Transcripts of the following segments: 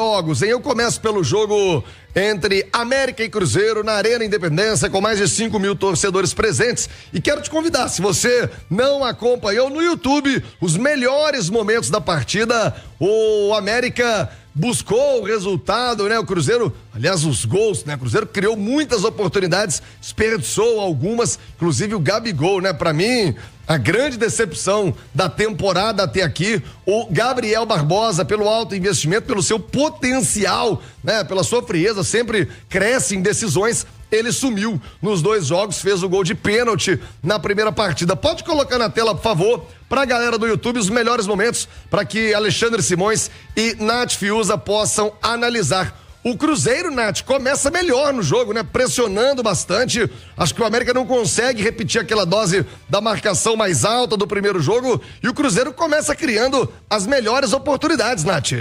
jogos, hein? Eu começo pelo jogo entre América e Cruzeiro na Arena Independência, com mais de 5 mil torcedores presentes. E quero te convidar, se você não acompanhou no YouTube os melhores momentos da partida, o América buscou o resultado, né? O Cruzeiro, aliás, os gols, né? O Cruzeiro criou muitas oportunidades, desperdiçou algumas, inclusive o Gabigol, né? Pra mim, a grande decepção da temporada até aqui, o Gabriel Barbosa, pelo alto investimento, pelo seu potencial, né? Pela sua frieza, sempre cresce em decisões. Ele sumiu nos 2 jogos, fez o gol de pênalti na primeira partida. Pode colocar na tela, por favor, pra galera do YouTube os melhores momentos para que Alexandre Simões e Nath Fiuza possam analisar. O Cruzeiro, Nath, começa melhor no jogo, né? Pressionando bastante. Acho que o América não consegue repetir aquela dose da marcação mais alta do primeiro jogo e o Cruzeiro começa criando as melhores oportunidades, Nath.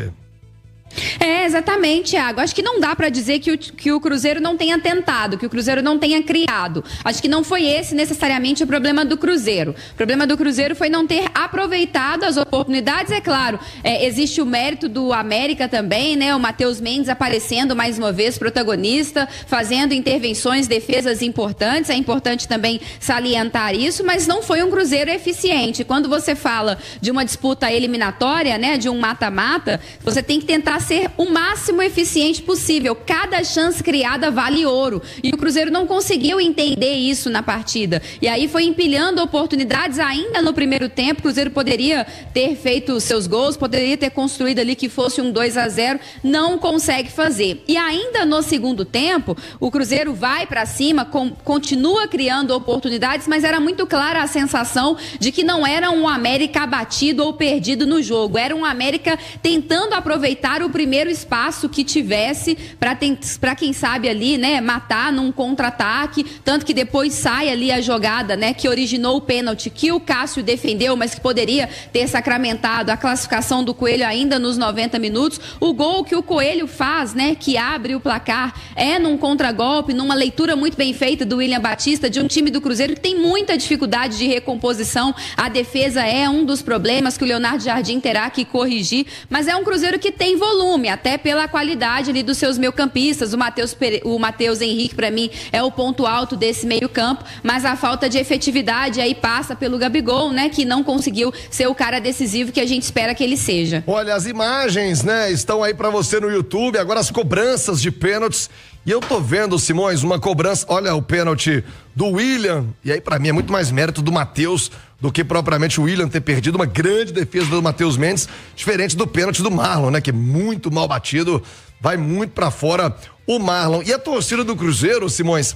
Exatamente, Thiago. Acho que não dá pra dizer que o Cruzeiro não tenha tentado, que o Cruzeiro não tenha criado. Acho que não foi esse necessariamente o problema do Cruzeiro. O problema do Cruzeiro foi não ter aproveitado as oportunidades. É claro, existe o mérito do América também, né? O Matheus Mendes aparecendo mais uma vez protagonista, fazendo intervenções, defesas importantes. É importante também salientar isso, mas não foi um Cruzeiro eficiente. Quando você fala de uma disputa eliminatória, né? De um mata-mata, você tem que tentar ser o máximo eficiente possível. Cada chance criada vale ouro. E o Cruzeiro não conseguiu entender isso na partida. E aí foi empilhando oportunidades ainda no primeiro tempo. O Cruzeiro poderia ter feito seus gols, poderia ter construído ali que fosse um 2-0. Não consegue fazer. E ainda no segundo tempo, o Cruzeiro vai para cima, continua criando oportunidades, mas era muito clara a sensação de que não era um América abatido ou perdido no jogo. Era um América tentando aproveitar o primeiro espaço que tivesse para quem sabe ali, né, matar num contra-ataque, tanto que depois sai ali a jogada, né, que originou o pênalti que o Cássio defendeu, mas que poderia ter sacramentado a classificação do Coelho ainda nos 90 minutos. O gol que o Coelho faz, né, que abre o placar, num contragolpe, numa leitura muito bem feita do William Batista, de um time do Cruzeiro que tem muita dificuldade de recomposição. A defesa é um dos problemas que o Leonardo Jardim terá que corrigir, mas é um Cruzeiro que tem volume, até pela qualidade ali dos seus meio-campistas. O Matheus Henrique, para mim, é o ponto alto desse meio-campo, mas a falta de efetividade aí passa pelo Gabigol, né, que não conseguiu ser o cara decisivo que a gente espera que ele seja. Olha, as imagens, né, estão aí para você no YouTube, agora as cobranças de pênaltis. E eu tô vendo, Simões, uma cobrança, olha o pênalti do William, e aí pra mim é muito mais mérito do Matheus do que propriamente o William ter perdido, uma grande defesa do Matheus Mendes, diferente do pênalti do Marlon, né, que é muito mal batido, vai muito pra fora o Marlon. E a torcida do Cruzeiro, Simões,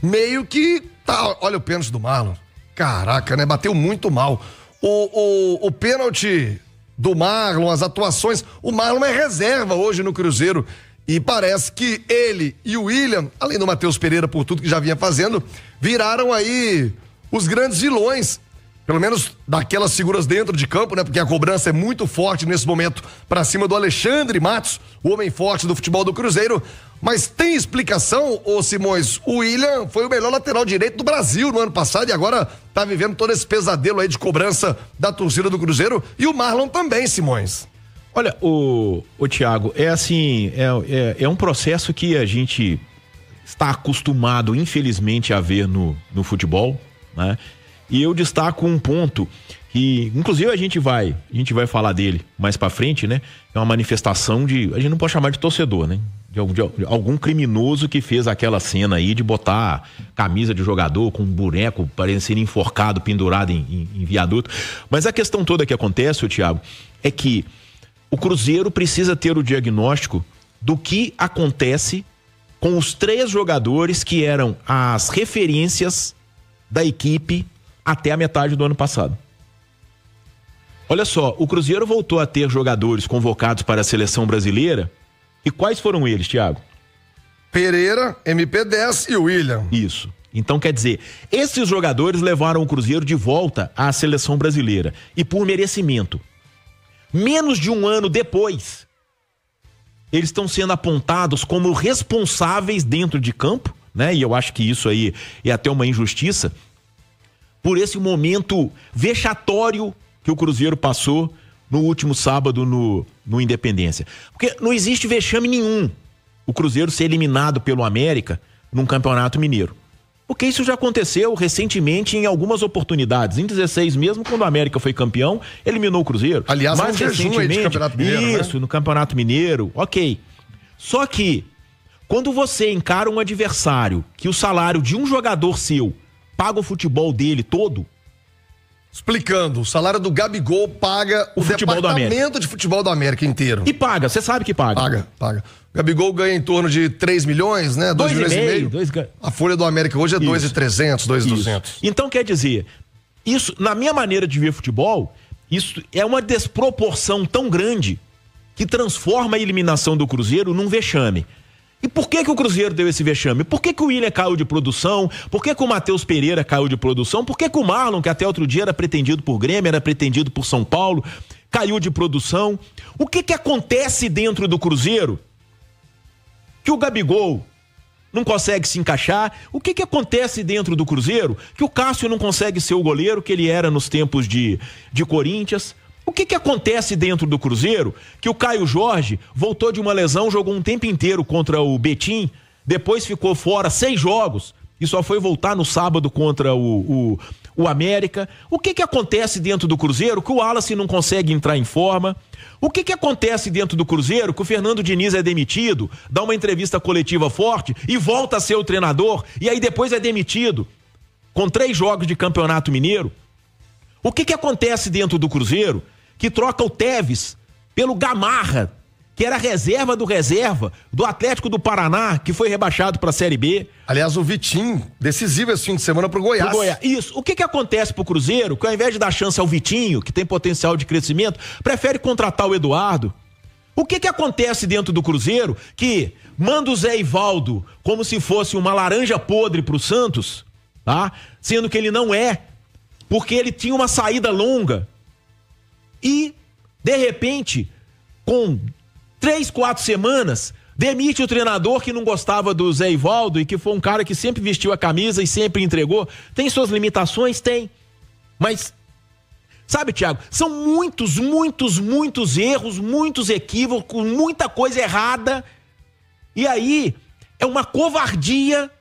meio que tá, olha o pênalti do Marlon, caraca, né, bateu muito mal. O pênalti do Marlon, as atuações, o Marlon é reserva hoje no Cruzeiro. E parece que ele e o William, além do Matheus Pereira por tudo que já vinha fazendo, viraram aí os grandes vilões, pelo menos daquelas figuras dentro de campo, né? Porque a cobrança é muito forte nesse momento pra cima do Alexandre Matos, o homem forte do futebol do Cruzeiro. Mas tem explicação, ô Simões? O William foi o melhor lateral direito do Brasil no ano passado e agora tá vivendo todo esse pesadelo aí de cobrança da torcida do Cruzeiro. E o Marlon também, Simões. Olha, o Thiago, é assim, é um processo que a gente está acostumado, infelizmente, a ver no futebol, né? E eu destaco um ponto que, inclusive, a gente vai falar dele mais pra frente, né? É uma manifestação a gente não pode chamar de torcedor, né? De algum criminoso que fez aquela cena aí de botar camisa de jogador com um boneco parecendo ser enforcado, pendurado em viaduto. Mas a questão toda que acontece, Thiago, é que o Cruzeiro precisa ter o diagnóstico do que acontece com os 3 jogadores que eram as referências da equipe até a metade do ano passado. Olha só, o Cruzeiro voltou a ter jogadores convocados para a seleção brasileira. E quais foram eles, Thiago? Pereira, MP10 e William. Isso. Então, quer dizer, esses jogadores levaram o Cruzeiro de volta à seleção brasileira. E por merecimento. Menos de um ano depois, eles estão sendo apontados como responsáveis dentro de campo, né? E eu acho que isso aí é até uma injustiça, por esse momento vexatório que o Cruzeiro passou no último sábado no Independência. Porque não existe vexame nenhum o Cruzeiro ser eliminado pelo América num Campeonato Mineiro. Porque isso já aconteceu recentemente em algumas oportunidades. Em 16 mesmo, quando o América foi campeão, eliminou o Cruzeiro. Aliás, mais recentemente, de Campeonato Mineiro, isso, né? no Campeonato Mineiro, ok. Só que, quando você encara um adversário que o salário de um jogador seu paga o futebol dele todo... Explicando, o salário do Gabigol paga o departamento de futebol do América inteiro. E paga, você sabe que paga. Paga. O Gabigol ganha em torno de 3 milhões, né? 2 milhões e meio. A folha do América hoje é 2.300, 2.200. Então, quer dizer, isso, na minha maneira de ver futebol, isso é uma desproporção tão grande que transforma a eliminação do Cruzeiro num vexame. E por que o Cruzeiro deu esse vexame? Por que o William caiu de produção? Por que o Matheus Pereira caiu de produção? Por que o Marlon, que até outro dia era pretendido por Grêmio, era pretendido por São Paulo, caiu de produção? O que acontece dentro do Cruzeiro que o Gabigol não consegue se encaixar? O que acontece dentro do Cruzeiro que o Cássio não consegue ser o goleiro que ele era nos tempos de Corinthians? O que acontece dentro do Cruzeiro que o Caio Jorge voltou de uma lesão, jogou um tempo inteiro contra o Betim, depois ficou fora 6 jogos e só foi voltar no sábado contra o América? O que acontece dentro do Cruzeiro que o Wallace não consegue entrar em forma? O que acontece dentro do Cruzeiro que o Fernando Diniz é demitido, dá uma entrevista coletiva forte e volta a ser o treinador e aí depois é demitido com 3 jogos de Campeonato Mineiro? O que acontece dentro do Cruzeiro que troca o Teves pelo Gamarra, que era reserva do Atlético do Paraná, que foi rebaixado para a Série B? Aliás, o Vitinho, decisivo esse fim de semana pro Goiás. Isso. O que acontece pro Cruzeiro, que ao invés de dar chance ao Vitinho, que tem potencial de crescimento, prefere contratar o Eduardo? O que acontece dentro do Cruzeiro que manda o Zé Ivaldo como se fosse uma laranja podre pro Santos, tá? Sendo que ele não é, porque ele tinha uma saída longa. E, de repente, com 3, 4 semanas, demite o treinador que não gostava do Zé Ivaldo e que foi um cara que sempre vestiu a camisa e sempre entregou. Tem suas limitações? Tem. Mas, sabe, Thiago, são muitos erros, muitos equívocos, muita coisa errada. E aí, é uma covardia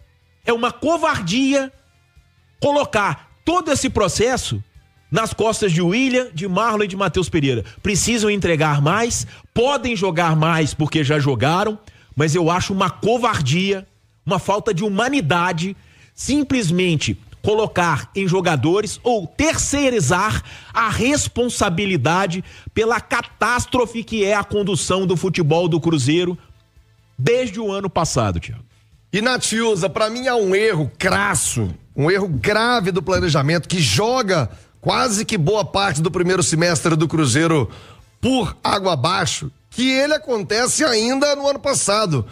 colocar todo esse processo nas costas de William, de Marlon e de Matheus Pereira. Precisam entregar mais, podem jogar mais porque já jogaram, mas eu acho uma covardia, uma falta de humanidade, simplesmente colocar em jogadores ou terceirizar a responsabilidade pela catástrofe que é a condução do futebol do Cruzeiro desde o ano passado, Thiago. E Natiusa, pra mim há um erro crasso, um erro grave do planejamento que joga quase que boa parte do primeiro semestre do Cruzeiro por água abaixo, que ele acontece ainda no ano passado.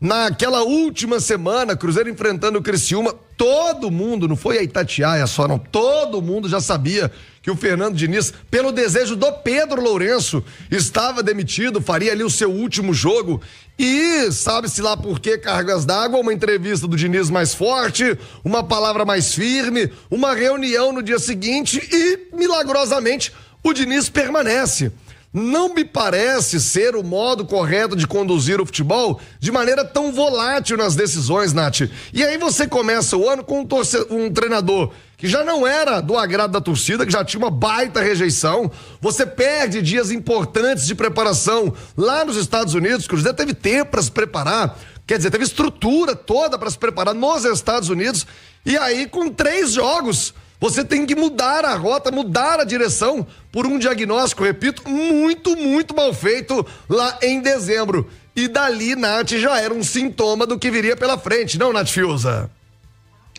Naquela última semana, Cruzeiro enfrentando o Criciúma, todo mundo, não foi a Itatiaia só não, todo mundo já sabia que o Fernando Diniz, pelo desejo do Pedro Lourenço, estava demitido, faria ali o seu último jogo e sabe-se lá por que cargas d'água, uma entrevista do Diniz mais forte, uma palavra mais firme, uma reunião no dia seguinte e, milagrosamente, o Diniz permanece. Não me parece ser o modo correto de conduzir o futebol de maneira tão volátil nas decisões, Nath. E aí você começa o ano com um treinador que já não era do agrado da torcida, que já tinha uma baita rejeição. Você perde dias importantes de preparação lá nos Estados Unidos, que o Cruzeiro teve tempo para se preparar, quer dizer, teve estrutura toda para se preparar nos Estados Unidos. E aí, com 3 jogos, você tem que mudar a rota, mudar a direção por um diagnóstico, repito, muito mal feito lá em dezembro. E dali, Nath, já era um sintoma do que viria pela frente, não, Nath Fiuza?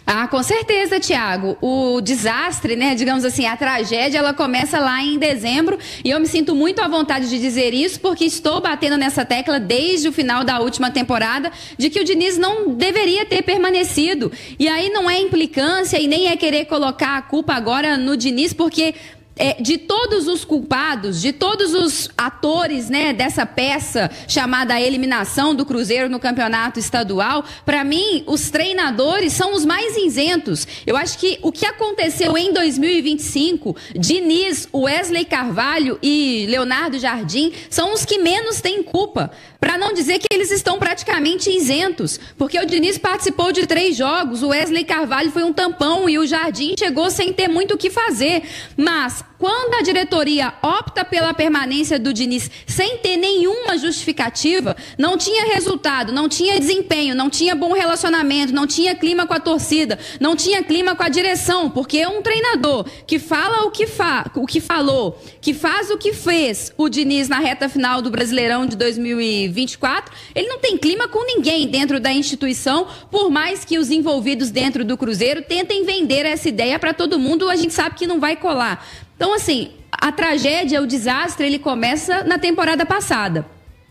Ah, com certeza, Thiago. O desastre, né, digamos assim, a tragédia, ela começa lá em dezembro e eu me sinto muito à vontade de dizer isso porque estou batendo nessa tecla desde o final da última temporada de que o Diniz não deveria ter permanecido. E aí não é implicância e nem é querer colocar a culpa agora no Diniz porque de todos os culpados, de todos os atores, né, dessa peça chamada eliminação do Cruzeiro no campeonato estadual, para mim, os treinadores são os mais isentos. Eu acho que o que aconteceu em 2025, Diniz, Wesley Carvalho e Leonardo Jardim são os que menos têm culpa. Para não dizer que eles estão praticamente isentos, porque o Diniz participou de 3 jogos, o Wesley Carvalho foi um tampão e o Jardim chegou sem ter muito o que fazer. Mas quando a diretoria opta pela permanência do Diniz sem ter nenhuma justificativa, não tinha resultado, não tinha desempenho, não tinha bom relacionamento, não tinha clima com a torcida, não tinha clima com a direção, porque um treinador que fala o que falou, que faz o que fez o Diniz na reta final do Brasileirão de 2024, ele não tem clima com ninguém dentro da instituição, por mais que os envolvidos dentro do Cruzeiro tentem vender essa ideia para todo mundo, a gente sabe que não vai colar. Então, assim, a tragédia, o desastre, ele começa na temporada passada.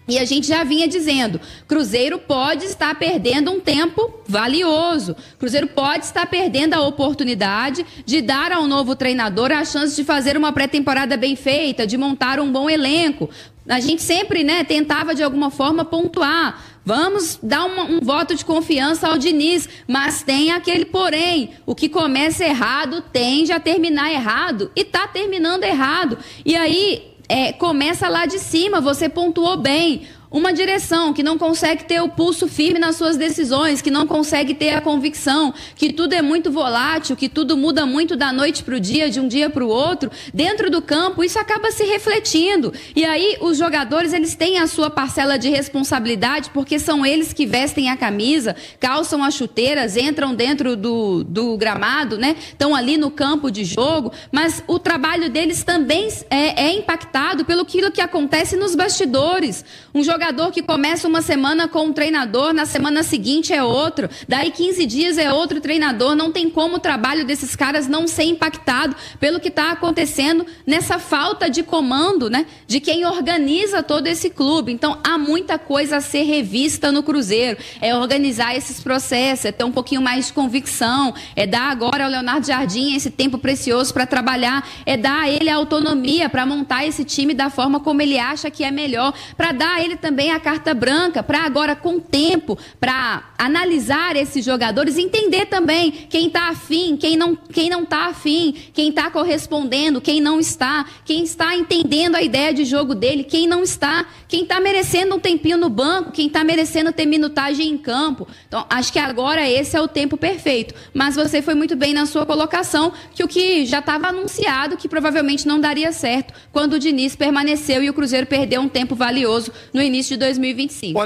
E a gente já vinha dizendo, Cruzeiro pode estar perdendo um tempo valioso. Cruzeiro pode estar perdendo a oportunidade de dar ao novo treinador a chance de fazer uma pré-temporada bem feita, de montar um bom elenco. A gente sempre, né, tentava de alguma forma pontuar. Vamos dar um voto de confiança ao Diniz, mas tem aquele porém. O que começa errado tende a terminar errado e está terminando errado. E aí começa lá de cima, você pontuou bem. Uma direção que não consegue ter o pulso firme nas suas decisões, que não consegue ter a convicção, que tudo é muito volátil, que tudo muda muito da noite para o dia, de um dia para o outro, dentro do campo, isso acaba se refletindo. E aí os jogadores, eles têm a sua parcela de responsabilidade, porque são eles que vestem a camisa, calçam as chuteiras, entram dentro do gramado, né? Estão ali no campo de jogo, mas o trabalho deles também é impactado pelo que acontece nos bastidores. Um jogador que começa uma semana com um treinador, na semana seguinte é outro, daí 15 dias é outro treinador, não tem como o trabalho desses caras não ser impactado pelo que está acontecendo nessa falta de comando, né, de quem organiza todo esse clube. Então, há muita coisa a ser revista no Cruzeiro, é organizar esses processos, é ter um pouquinho mais de convicção, é dar agora ao Leonardo Jardim esse tempo precioso para trabalhar, é dar a ele a autonomia para montar esse time da forma como ele acha que é melhor, para dar a ele também a carta branca, para agora com tempo, para analisar esses jogadores, entender também quem está afim, quem não está afim, quem está correspondendo, quem não está, quem está entendendo a ideia de jogo dele, quem não está, quem está merecendo um tempinho no banco, quem está merecendo ter minutagem em campo. Então, acho que agora esse é o tempo perfeito. Mas você foi muito bem na sua colocação, que o que já estava anunciado, que provavelmente não daria certo, quando o Diniz permaneceu e o Cruzeiro perdeu um tempo valioso no início de 2025.